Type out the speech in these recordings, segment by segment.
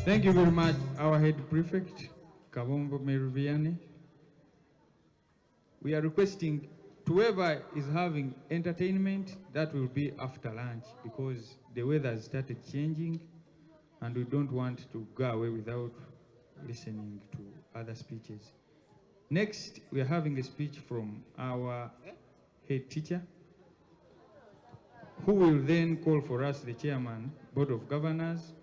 Thank you very much, our head prefect, Kabombo Meruviani. We are requesting whoever is having entertainment, that will be after lunch because the weather has started changing and we don't want to go away without listening to other speeches. Next, we are having a speech from our head teacher, who will then call for us the chairman, board of governors,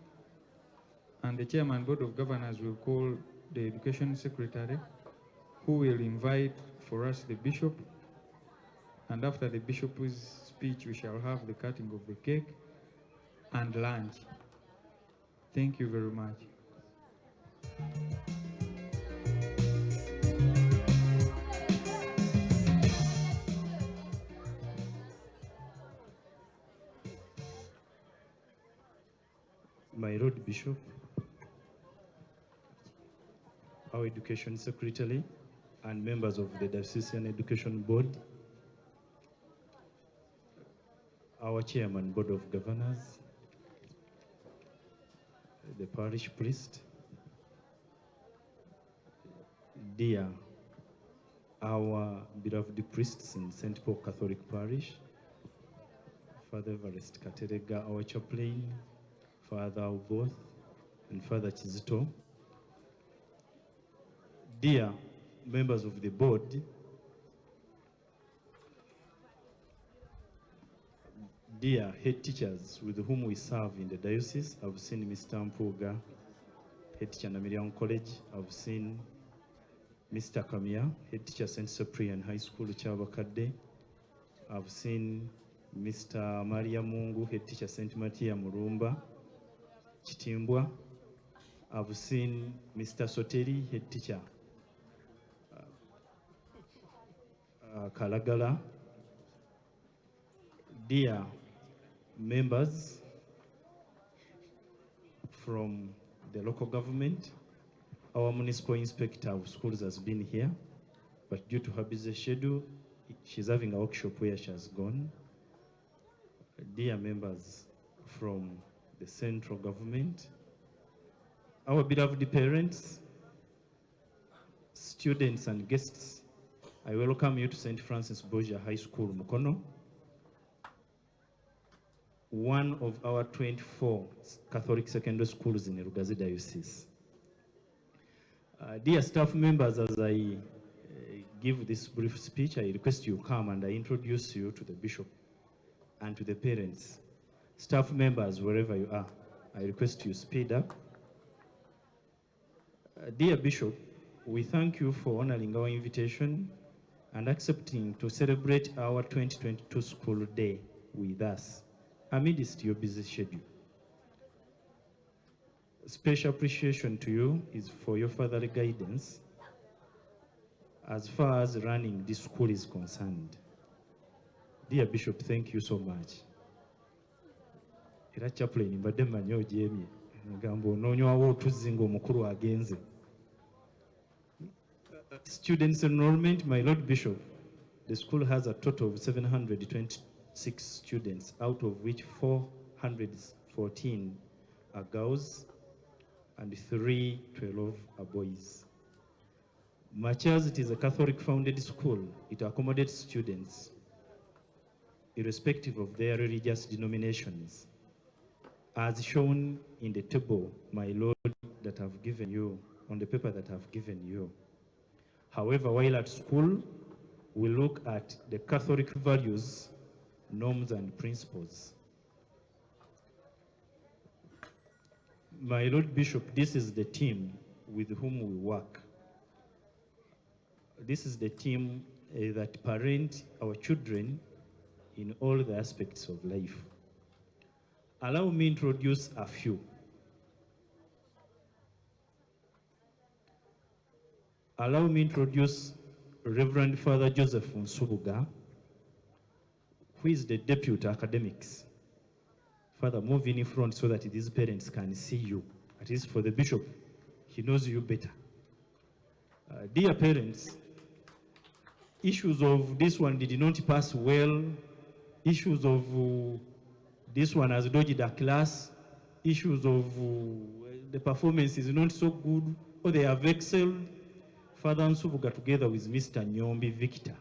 and the chairman, board of governors will call the education secretary, who will invite for us the bishop, and after the bishop's speech, we shall have the cutting of the cake and lunch. Thank you very much. My Lord Bishop, our Education Secretary, and members of the Diocesan Education Board, our Chairman, Board of Governors, the parish priest, dear our beloved priests in St. Paul Catholic Parish, Father Evarist Katerega, our chaplain, Father Oboth, and Father Chizito, dear members of the board, dear head teachers with whom we serve in the diocese. I've seen Mr. Mpuga, head teacher Namiriam College. I've seen Mr. Kamia, head teacher St. Cyprian High School, Chabakadde. I've seen Mr. Maria Mungu, head teacher St. Matia Murumba, Chitimbwa. I've seen Mr. Soteri, head teacher Kalagala. Dear members from the local government, our municipal inspector of schools has been here, but due to her busy schedule, she's having a workshop where she has gone. Dear members from the central government, our beloved parents, students and guests, I welcome you to St. Francis Borgia High School, Mukono, one of our 24 Catholic secondary schools in the Rugazi Diocese. Dear staff members, as I give this brief speech, I request you come and I introduce you to the bishop and to the parents. Staff members, wherever you are, I request you speed up. Dear Bishop, we thank you for honoring our invitation and accepting to celebrate our 2022 school day with us amidst your busy schedule. Special appreciation to you is for your fatherly guidance as far as running this school is concerned. Dear Bishop, thank you so much. Era chaplain mbadde mmanyi ojeemye ngamba onoonywawo otuzzi ng'omukulu agenze. Students enrollment, my Lord Bishop, the school has a total of 726 students, out of which 414 are girls and 312 are boys. Much as it is a Catholic-founded school, it accommodates students irrespective of their religious denominations, as shown in the table, my Lord, that I've given you, on the paper that I've given you. However, while at school, we look at the Catholic values, norms, and principles. My Lord Bishop, this is the team with whom we work. This is the team that parent our children in all the aspects of life. Allow me to introduce a few. Allow me to introduce Reverend Father Joseph Nsubuga, who is the Deputy Academics. Father, move in front so that these parents can see you. At least for the bishop, he knows you better. Dear parents, issues of this one did not pass well, issues of this one has dodged a class, issues of the performance is not so good, or they have excelled. Father Nsubuga together with Mr. Nyombi Victor.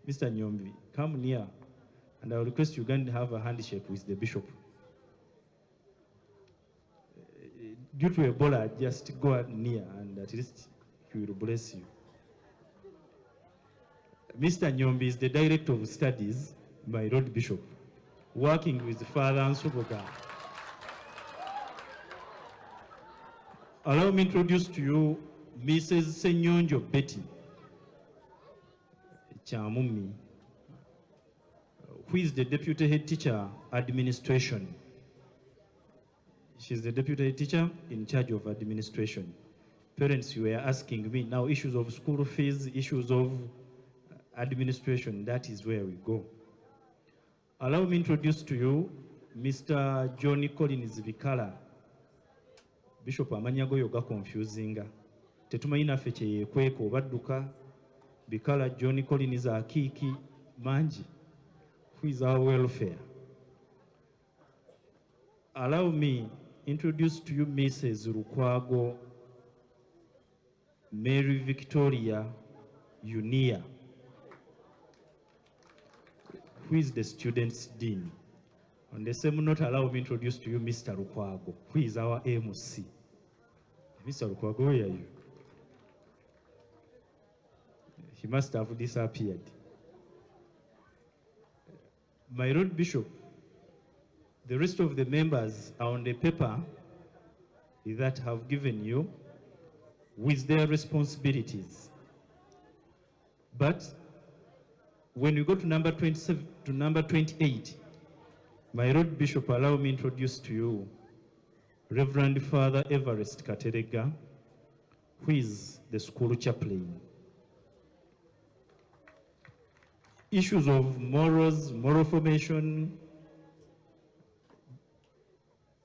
Mr. Nyombi, come near, and I will request you can have a handshake with the bishop. Due to Ebola, just go near and at least he will bless you. Mr. Nyombi is the Director of Studies, my Lord Bishop, working with Father Nsubuga. Allow me to introduce to you Mrs. Senyonjo Betty Chamumi, who is the Deputy Head Teacher, Administration. She's the Deputy Head Teacher in charge of administration. Parents, you were asking me now issues of school fees, issues of administration, that is where we go. Allow me to introduce to you Mr. Johnny Collins Vikala. Bishop amanyago yoga confusinga. Tetumanyi naffe kye yeekweka obadduka. Bikala Johnny Collins Akiki Manji, who is our welfare. Allow me introduce to you Mrs. Lukwago Mary Victoria Unia, who is the student's dean. On the same note, allow me introduce to you Mr. Lukwago, who is our MC. Mr. Lukwago, where are you? He must have disappeared. My Lord Bishop, the rest of the members are on the paper that have given you with their responsibilities. But when we go to number 27 to number 28, my Lord Bishop, allow me to introduce to you Reverend Father Everest Katerega, who is the school chaplain. Issues of morals, moral formation,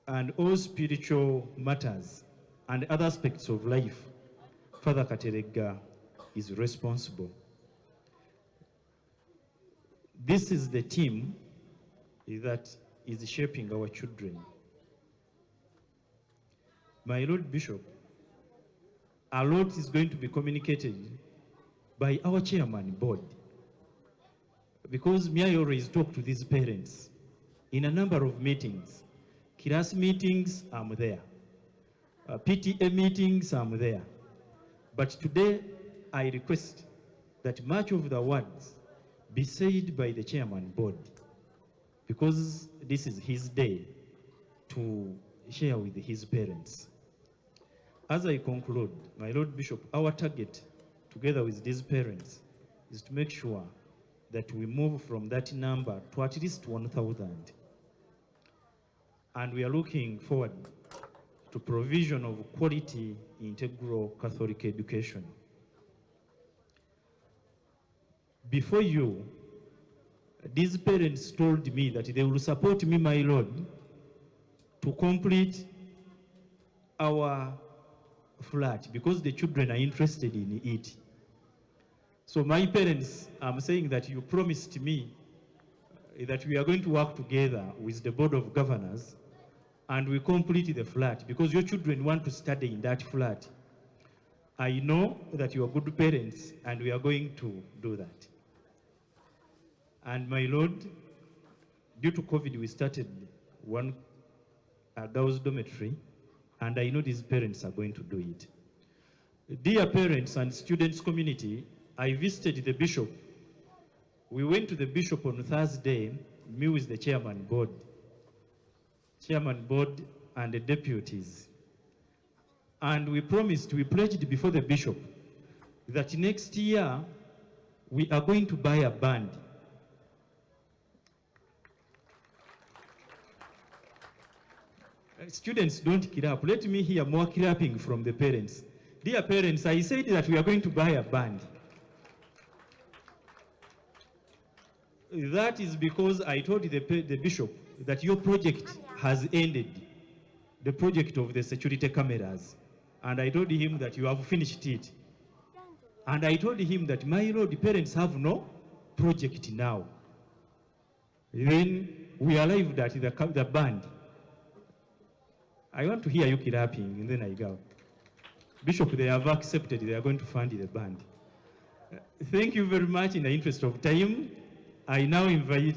and all spiritual matters and other aspects of life, Father Katerega is responsible. This is the team that is shaping our children. My Lord Bishop, a lot is going to be communicated by our chairman board, because me, I always talk to these parents in a number of meetings. Class meetings, I'm there. PTA meetings, I'm there. But today, I request that much of the words be said by the chairman board, because this is his day to share with his parents. As I conclude, my Lord Bishop, our target, together with these parents, is to make sure that we move from that number to at least 1,000. And we are looking forward to provision of quality integral Catholic education. Before you, these parents told me that they will support me, my Lord, to complete our flat because the children are interested in it. So my parents, I'm saying that you promised me that we are going to work together with the Board of Governors and we complete the flat because your children want to study in that flat. I know that you are good parents and we are going to do that. And my Lord, due to COVID, we started one girls' dormitory, and I know these parents are going to do it. Dear parents and students community, I visited the bishop. We went to the bishop on Thursday, me with the chairman board and the deputies. And we pledged before the bishop that next year we are going to buy a band. Students don't clap. Let me hear more clapping from the parents. Dear parents, I said that we are going to buy a band. That is because I told the bishop that your project has ended, the project of the security cameras. And I told him that you have finished it. And I told him that, my Lord, the parents have no project now. Then we arrived at the band. I want to hear you clapping, and then I go. Bishop, they have accepted, they are going to fund the band. Thank you very much. In the interest of time, I now invite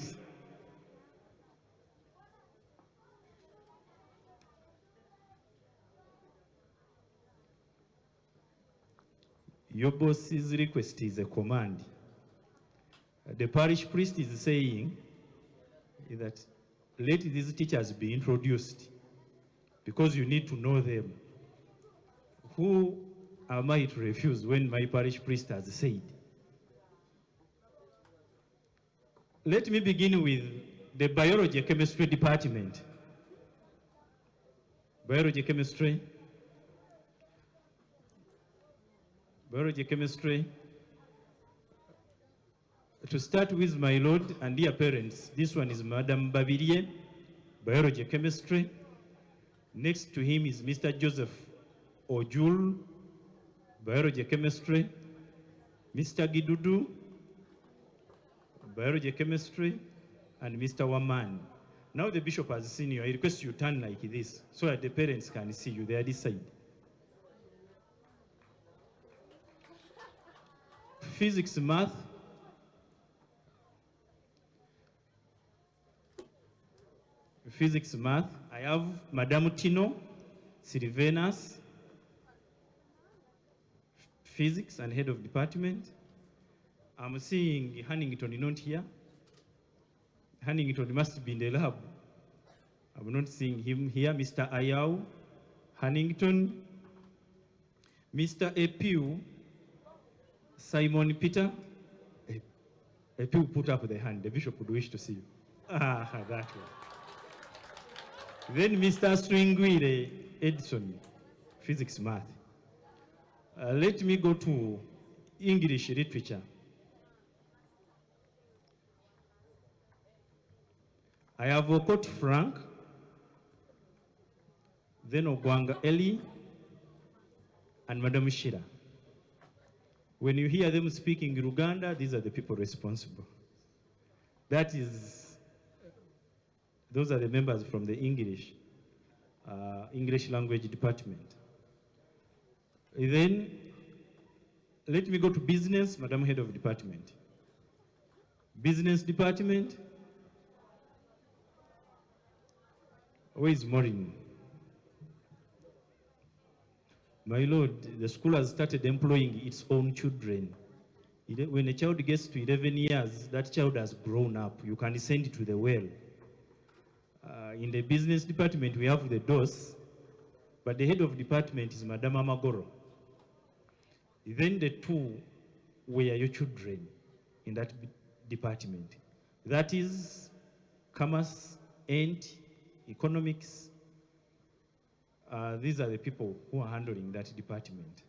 your boss's request is a command. The parish priest is saying that let these teachers be introduced because you need to know them. Who am I to refuse when my parish priest has said? Let me begin with the biology chemistry department. Biology chemistry. Biology chemistry. To start with, my lord and dear parents, this one is Madam Babirie, biology chemistry. Next to him is Mr. Joseph Ojul, biology chemistry. Mr. Gidudu, biology chemistry, and Mr. Waman. Now the bishop has seen you. I request you turn like this so that the parents can see you. They are this side. Physics, math. Physics, math. I have Madame Tino, Silvanus, physics and head of department. I'm seeing Hannington not here. Hannington must be in the lab. I'm not seeing him here. Mr. Ayau, Hannington, Mr. Epiu, Simon Peter. Epiu, put up the hand. The bishop would wish to see you. Ah, that one. Then Mr. Swingwire Edson, physics, math. Let me go to English literature. I have Okot Frank, then Ogwanga Eli, and Madam Shira. When you hear them speaking Uganda, these are the people responsible. Those are the members from the English language department. Then, let me go to business, Madam Head of Department. Business department. Where is Maureen? My lord, the school has started employing its own children. When a child gets to 11 years, that child has grown up. You can send it to the well. In the business department, we have the DOS, but the head of department is Madam Amagoro. Then the two were your children in that department. That is commerce and economics. These are the people who are handling that department.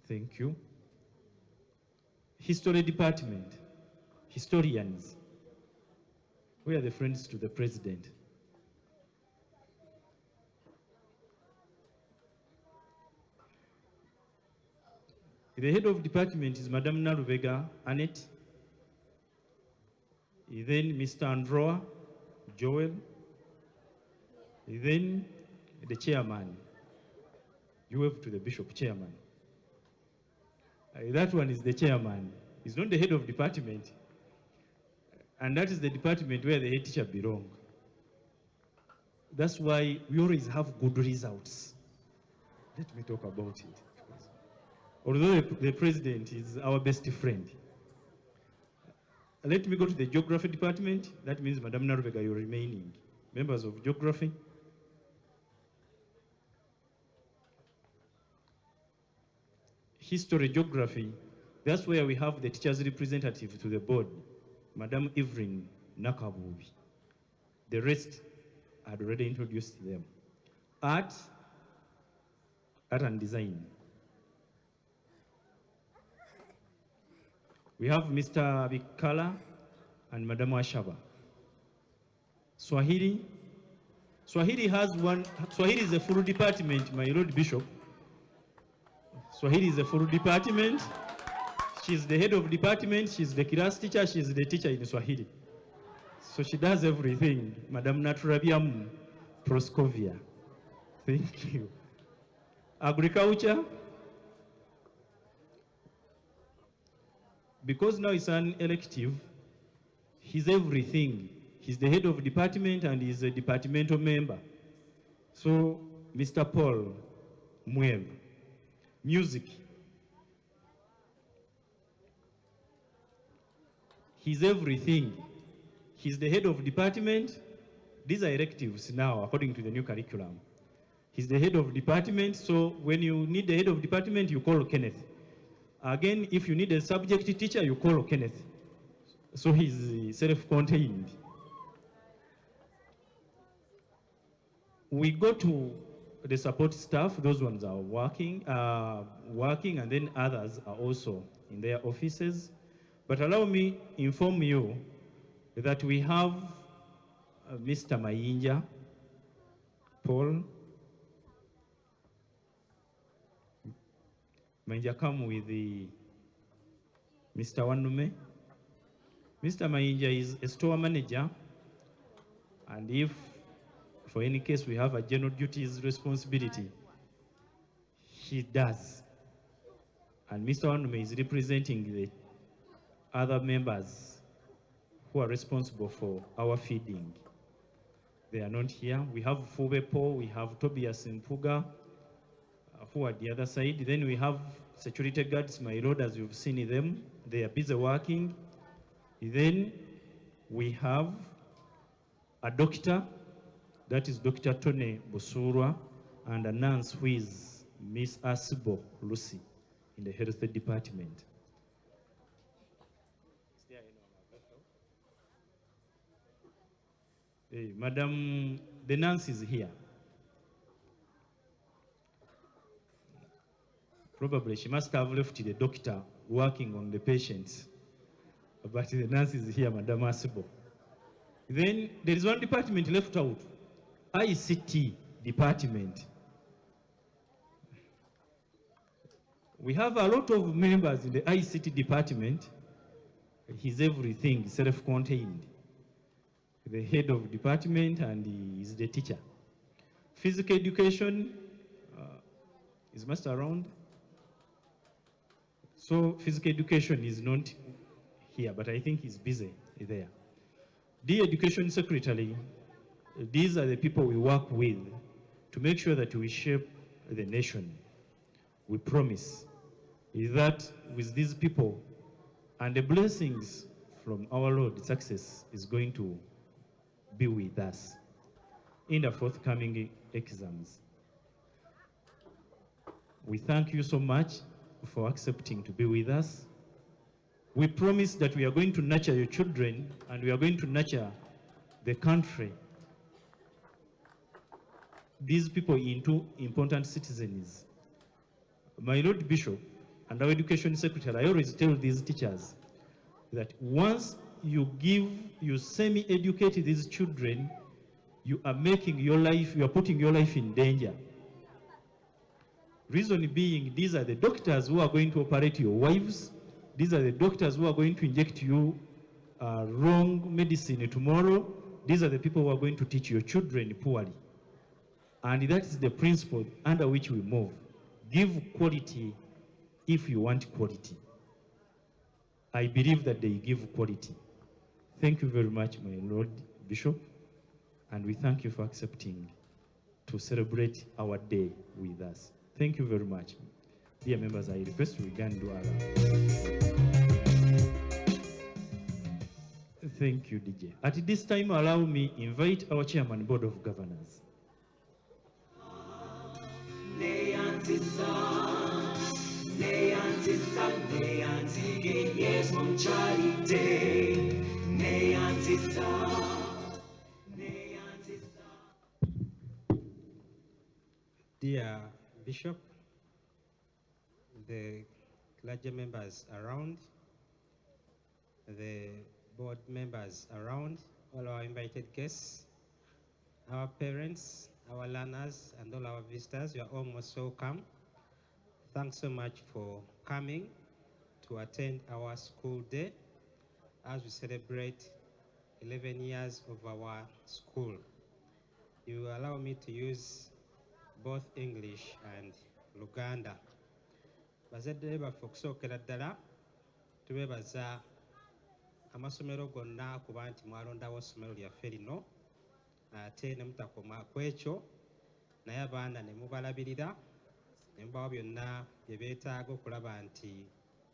Thank you. History department, historians. We are the friends to the president. The head of department is Madam Naruvega Annette. Then Mr. Androa Joel. Then the chairman. You wave to the bishop, chairman. That one is the chairman. He's not the head of department. And that is the department where the head teacher belongs. That's why we always have good results. Let me talk about it. Although the president is our best friend. Let me go to the geography department. That means Madam Naruvega, you're remaining. Members of geography. History, geography. That's where we have the teacher's representative to the board, Madam Evelyn Nakabubi. The rest I had already introduced them. Art and design. We have Mr. Bikala and Madam Ashaba. Swahili. Swahili is a full department, my Lord Bishop. Swahili is a full department. She's the head of department, she's the class teacher, she's the teacher in Swahili. So she does everything. Madam Naturabiam, Proscovia. Thank you. Agriculture. Because now it's an elective, he's everything. He's the head of department and he's a departmental member. So, Mr. Paul Mweb, music. He's everything. He's the head of department. These are electives now, according to the new curriculum. He's the head of department, so when you need the head of department, you call Kenneth. Again, if you need a subject teacher, you call Kenneth. So he's self-contained. We go to the support staff, those ones are working, and then others are also in their offices. But allow me inform you that we have Mr. Mayinja, Paul. Mayinja come with the Mr. Wanume. Mr. Mayinja is a store manager, and if for any case we have a general duties responsibility, he does. And Mr. Wanume is representing the other members who are responsible for our feeding. They are not here. We have Fube Paul, we have Tobias Mpuga, who are at the other side. Then we have security guards, my lord, as you've seen them. They are busy working. Then we have a doctor, that is Dr. Tony Busurwa, and a nurse who is Miss Asibo Lucy in the health department. Hey, Madam, the nurse is here. Probably she must have left the doctor working on the patients. But the nurse is here, Madam Asibo. Then there is one department left out, ICT department. We have a lot of members in the ICT department. He's everything, self-contained. The head of department and he is the teacher. Physical education is master around. So physical education is not here, but I think he's busy there. The education secretary, these are the people we work with to make sure that we shape the nation. We promise that with these people and the blessings from our Lord, success is going to be with us in the forthcoming exams. We thank you so much for accepting to be with us. We promise that we are going to nurture your children and we are going to nurture the country. These people into important citizens. My Lord Bishop and our education secretary, I always tell these teachers that once you semi-educate these children, you are making your life, you are putting your life in danger. Reason being, these are the doctors who are going to operate your wives. These are the doctors who are going to inject you wrong medicine tomorrow. These are the people who are going to teach your children poorly. And that is the principle under which we move. Give quality if you want quality. I believe that they give quality. Thank you very much, my Lord Bishop, and we thank you for accepting to celebrate our day with us. Thank you very much. Dear members, I request we can do our... Thank you, DJ. At this time, allow me invite our Chairman, Board of Governors. Dear Bishop, the clergy members around, the board members around, all our invited guests, our parents, our learners, and all our visitors, you are all most welcome. Thanks so much for coming to attend our school day as we celebrate 11 years of our school. You will allow me to use both English and Luganda. Bazadde baffe okusookera ddala tubeebaza amasomero gonna kuba nti mwalondawo essomero lyaffe lino ate ne mutakoma ku ekyo naye abaana ne mubalabirira ne mubawa byonna bye beetaaga okulaba nti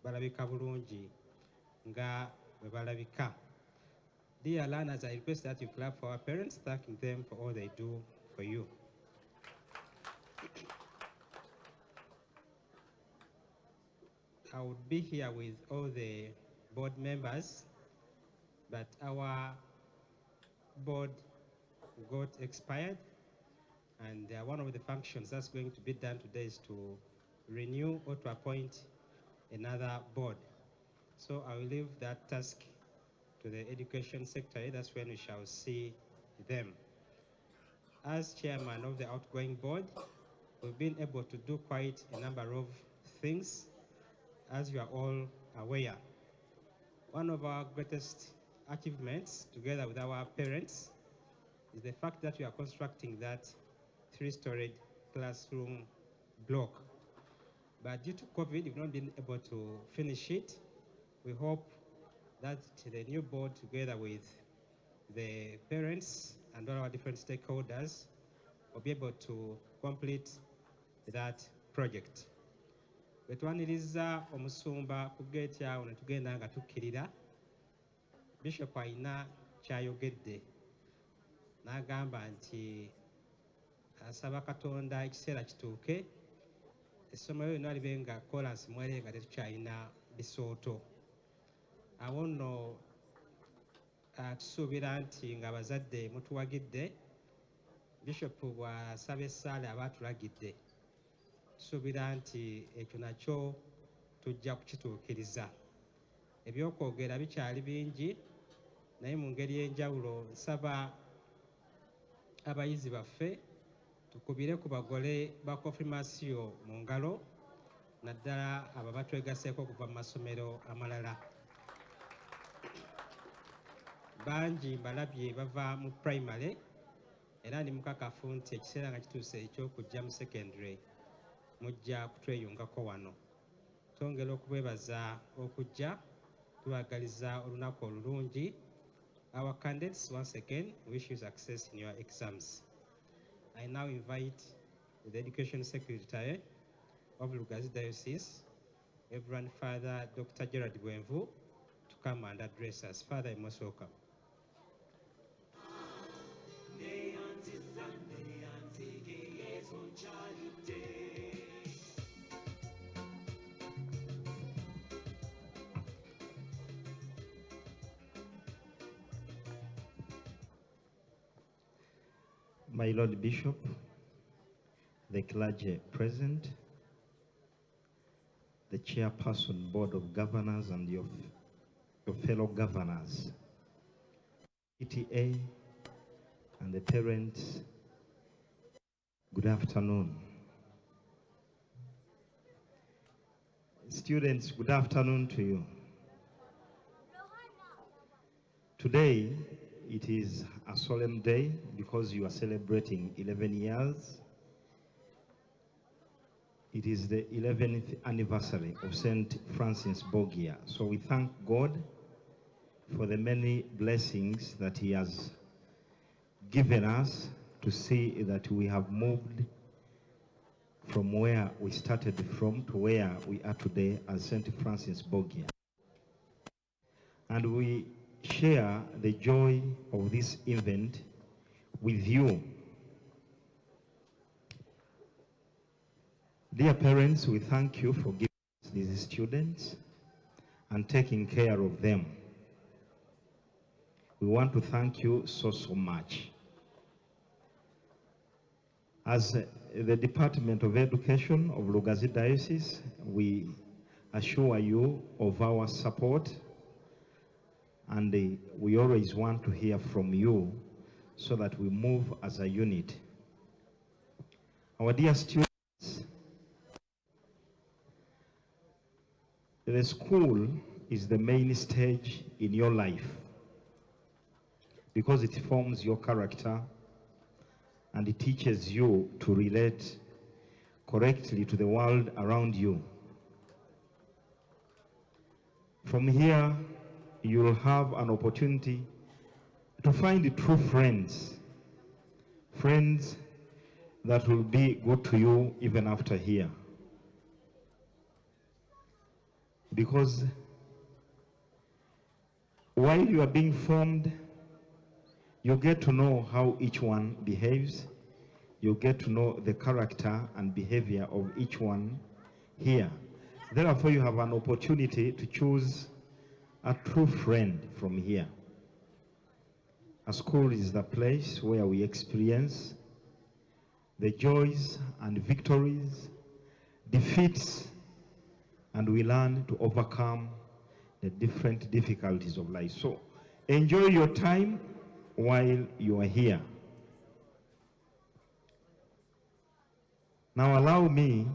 balabika bulungi nga bwe balabika. Dear learners, I request that you clap for our parents, thanking them for all they do for you. I would be here with all the board members, but our board got expired, and one of the functions that's going to be done today is to renew or to appoint another board. So I will leave that task to the Education Secretary. That's when we shall see them. As chairman of the outgoing board, we've been able to do quite a number of things, as you are all aware. One of our greatest achievements, together with our parents, is the fact that we are constructing that 3-storied classroom block. But due to COVID, we've not been able to finish it. We hope that the new board, together with the parents and all our different stakeholders, will be able to complete that project. Bwetwaniriza omusumba ku gate awo ne tugenda nga tukkirira, Bishop alina kyayogedde n'agamba nti asaba Katonda ekiseera kituuke essomero lino libe nga kolansi mwere nga tetukyalina bisooto. Awo nno tusuubira nti nga abazadde mutuwagidde, Bishop bw'asaba essaala aba atulagidde, tusuubira nti ekyo nakyo tujja kukituukiriza. Ebyokwogera bikyali bingi, naye mu ngeri y'enjawulo nsaba abayizi baffe tukubire ku bagole ba confirmation mu ngalo, naddala abo batwegaseeko okuva mu masomero amalala. Bangi mbalabye bava mu primary, era ndi mukakafu nti ekiseera nga kituuse eky'okujja mu secondary mujja kutweyungako wano. Twongera okubeebaza okujja, tubagaliza olunaku olulungi. Our candidates, once again, wish you success in your exams. I now invite the Education Secretary of Lugazi Diocese, Reverend Father Dr. Gerard Bwenvu, to come and address us. Father, you're most welcome. My Lord Bishop, the clergy present, the chairperson, board of governors, and your fellow governors, PTA, and the parents, good afternoon. Students, good afternoon to you. Today, it is a solemn day because you are celebrating 11 years. It is the 11th anniversary of St. Francis Borgia. So we thank God for the many blessings that He has given us to see that we have moved from where we started from to where we are today as St. Francis Borgia. And we share the joy of this event with you. Dear parents, we thank you for giving us these students and taking care of them. We want to thank you so much. As the Department of Education of Lugazi Diocese, we assure you of our support, and we always want to hear from you so that we move as a unit. Our dear students, the school is the main stage in your life because it forms your character and it teaches you to relate correctly to the world around you. From here, you'll have an opportunity to find true friends, friends that will be good to you even after here. Because while you are being formed, you get to know how each one behaves. You get to know the character and behavior of each one here. Therefore, you have an opportunity to choose a true friend from here. A school is the place where we experience the joys and victories, defeats, and we learn to overcome the different difficulties of life. So enjoy your time while you are here. Now allow me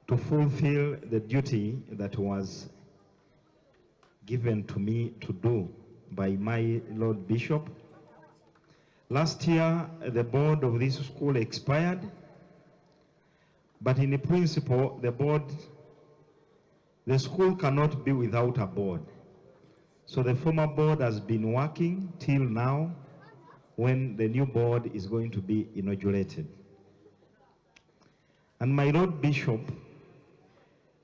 to fulfill the duty that was given to me to do by my Lord Bishop. Last year, the board of this school expired, but in principle, the school cannot be without a board. So the former board has been working till now, when the new board is going to be inaugurated. And my Lord Bishop,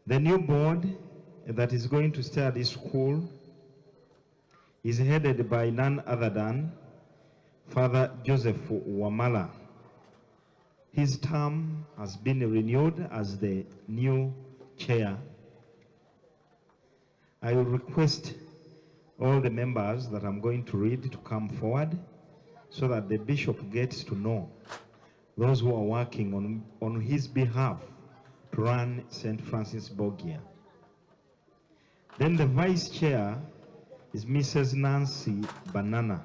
the new board that is going to stay at this school is headed by none other than Father Joseph Wamala. His term has been renewed as the new chair. I will request all the members that I'm going to read to come forward so that the bishop gets to know those who are working on his behalf to run St. Francis Borgia. Then the vice chair is Mrs. Nancy Banana.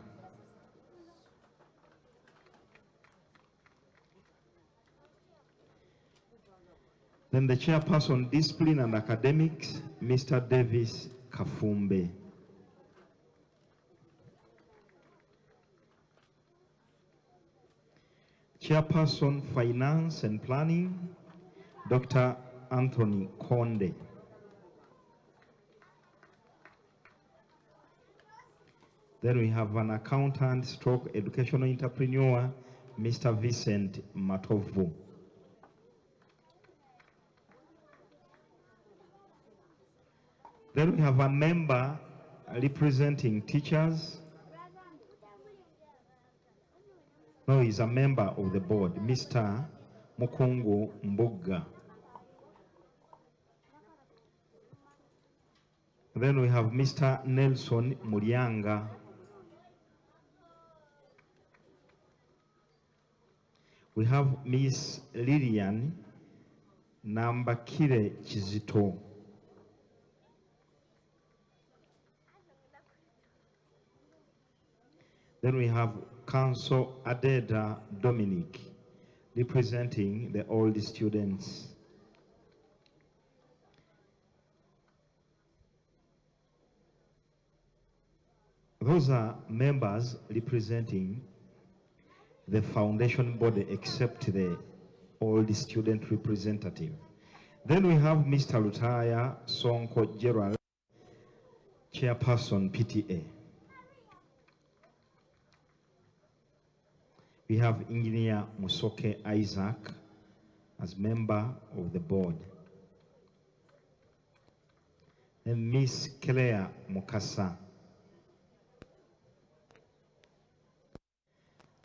Then the chairperson, discipline and academics, Mr. Davis Kafumbe. Chairperson, finance and planning, Dr. Anthony Konde. Then we have an accountant stroke educational entrepreneur, Mr. Vincent Matovu. Then we have a member representing teachers. No, he's a member of the board, Mr. Mukono Mbuga. Then we have Mr. Nelson Murianga. We have Miss Lillian Nambakire Chizito. Then we have Council Adeda Dominic, representing the old students. Those are members representing the foundation body except the old student representative. Then we have Mr. Lutaya Sonko Gerald, chairperson PTA. We have Engineer Musoke Isaac as member of the board. And Miss Claire Mukasa.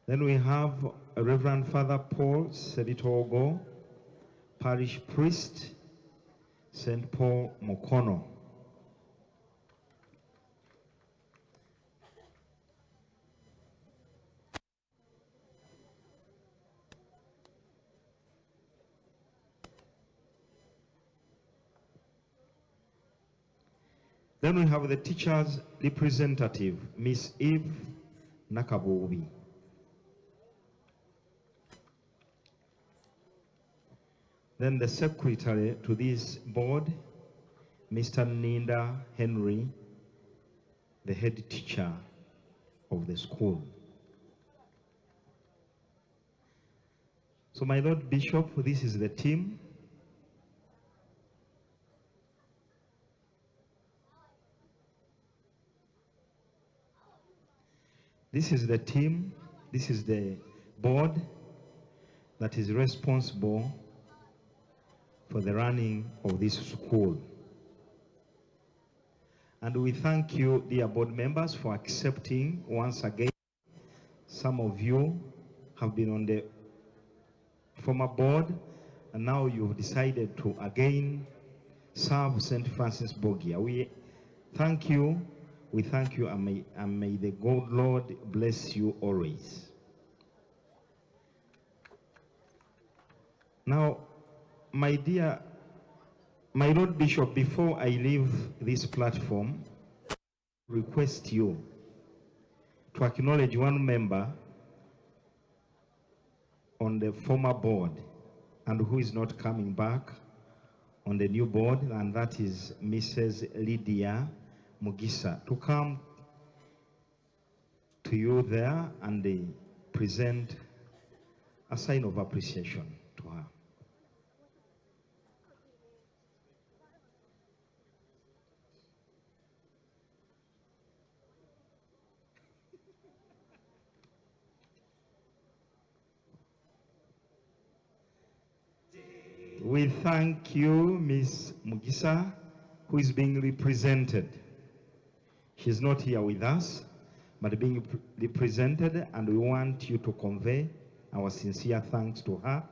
Then we have Reverend Father Paul Seritogo, parish priest, St. Paul Mukono. Then we have the teacher's representative, Miss Eve Nakabobi. Then the secretary to this board, Mr. Ninda Henry, the head teacher of the school. So my Lord Bishop, this is the team. This is the team, this is the board that is responsible for the running of this school. And we thank you, dear board members, for accepting once again. Some of you have been on the former board, and now you've decided to again serve St. Francis Borgia. We thank you, and may the God Lord bless you always. Now, my Lord Bishop, before I leave this platform, request you to acknowledge one member on the former board and who is not coming back on the new board, and that is Mrs. Lydia Mugisa, to come to you there and present a sign of appreciation to her. We thank you, Ms. Mugisa, who is being represented. She's not here with us, but being represented, and we want you to convey our sincere thanks to her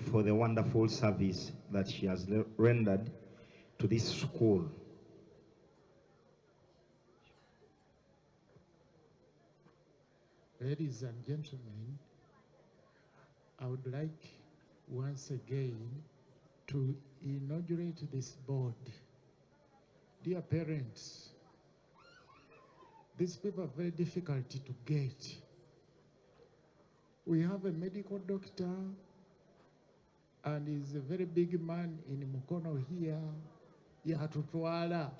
for the wonderful service that she has rendered to this school. Ladies and gentlemen, I would like once again to inaugurate this board. Dear parents, these people are very difficult to get. We have a medical doctor, and he's a very big man in Mukono here. Yatutwala,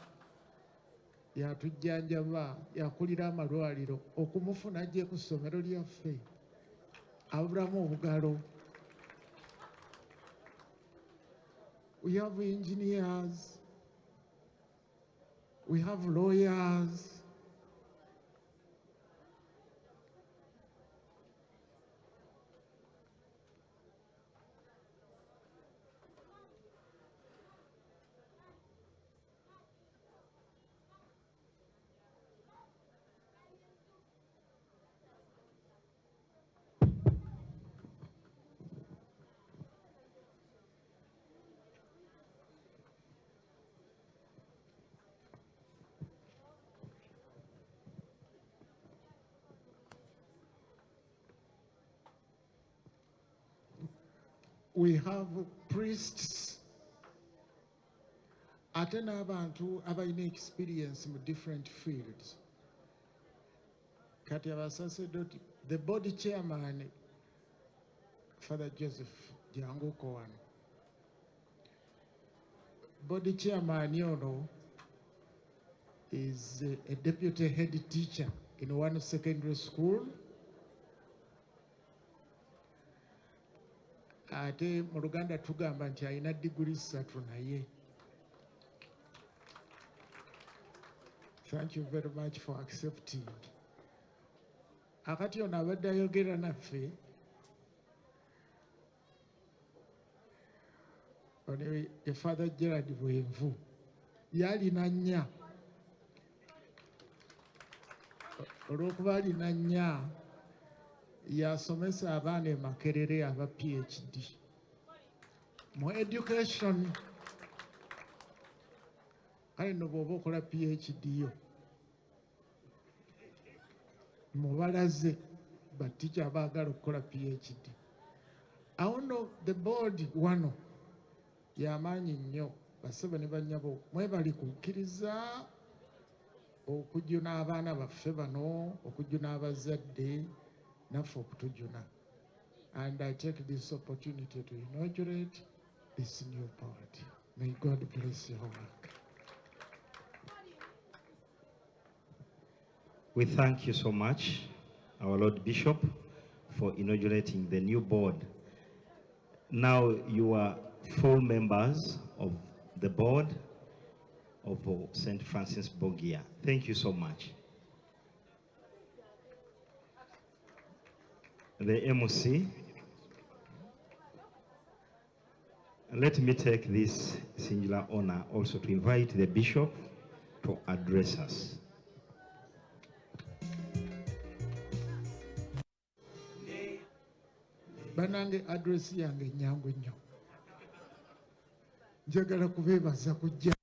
yatujjanjaba, yakulira amalwaliro, okumufuna ajje ku ssomero lyaffe abulamu obugalo. We have engineers, we have lawyers. We have priests, ate n'abantu abalina experience in different fields. Kati abasacerdoti, the board chairman, Father Joseph Jango Kowan. Board chairman, you know, is a deputy head teacher in one secondary school. Ate mu Luganda tugamba nti alina diguli 3 naye. Thank you very much for accepting. Akati ono abadde ayogera naffe, ono ye Father Gerard Bwenvu, yalina 4. Olw'okuba alina 4, yasomesa abaana e Makerere aba PhD mu education. Kale no bw'oba okola PhD yo mubalaze batica abaagala okukola PhD. Awo nno the board wano y'amaanyi nnyo, basebe ne bannyabo mwebali kukkiriza okujjuna abaana baffe bano, okujjuna abazadde, naffe okutujjuna. And I take this opportunity to inaugurate this new board. May God bless your work. We thank you so much, our Lord Bishop, for inaugurating the new board Now you are full members of the board of St. Francis Borgia. Thank you so much. The MC, let me take this singular honor also to invite the bishop to address us. Banange address yange nyangu nnyo. Njagala kubeebaza kujja.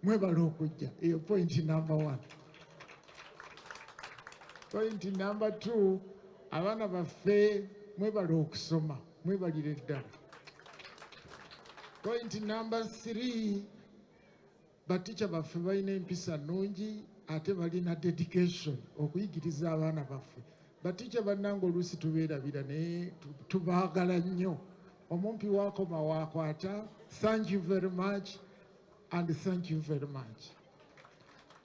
Mwebale okujja. Eyo point number 1. Point number 2, abaana baffe mwebale okusoma. Mwebalire ddala. Point number 3, baticha baffe balina empisa nnungi ate balina dedication okuyigiriza abaana baffe. Baticha bannange oluusi tubeerabira naye tubaagala nnyo. Omumpi waakoma waakwata. Thank you very much and thank you very much.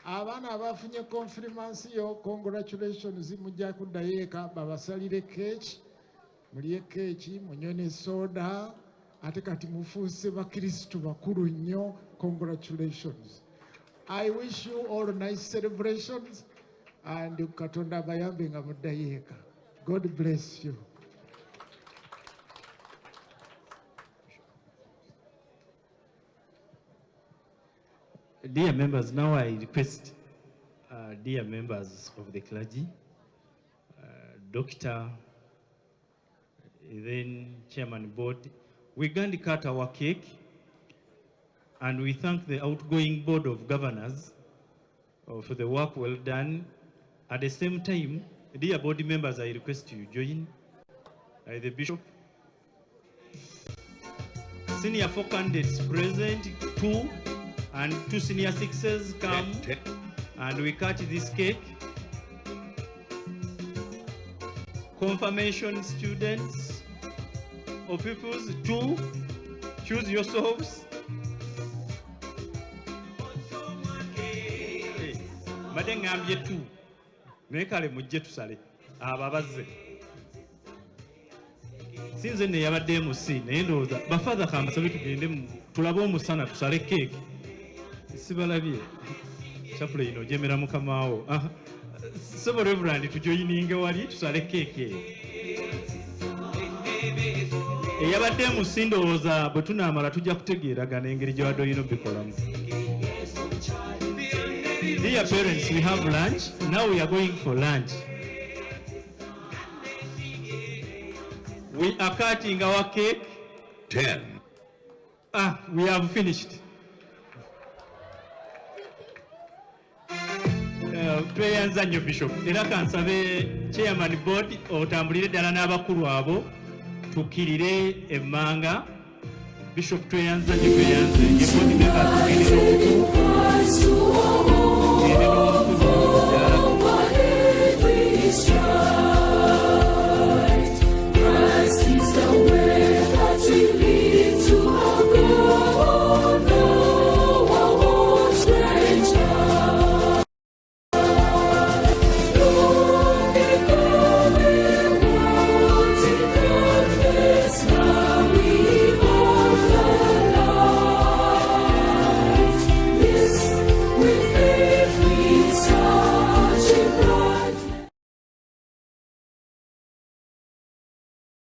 Abaana abafunye confirmation, congratulations, mujja kuddayo eka babasalire keeki. Mulye keeki, munywe ne soda, ate kati mufuuse bakristu bakulu nnyo. Congratulations. I wish you all nice celebrations and Katonda abayambe nga muddayo eka. God bless you. Dear members, now I request dear members of the clergy, Doctor, then Chairman Board, we're going to cut our cake and we thank the outgoing Board of Governors for the work well done. At the same time, dear board members, I request you join the Bishop. Senior 4 candidates present, 2 and 2 senior 6s come and we cut this cake. Confirmation students or pupils, 2, choose yourselves. Mbadde ngambye 2 naye kale mujje tusale abo abazze sinze ne yabadde MC naye ndowooza bafather kambasabe tugende tulabe omusana tusale keeki sibalabye chapula ino jemera mukamaawo Sebo Reverend tujoyininge wali tusale keeki eyo eyabadde MC ndowooza bwe tunaamala tujja kutegeeragana engeri gye wadde oyina obikolamu. Dear parents, we have lunch. Now we are going for lunch. We are cutting our cake. 10. We have finished. Tweyanza nnyo Bishop. Era kansabe Chairman Board otambulire ddala n'abakulu abo tukkirire emmanga. Bishop tweyanza nnyo tweyanze. Ye board members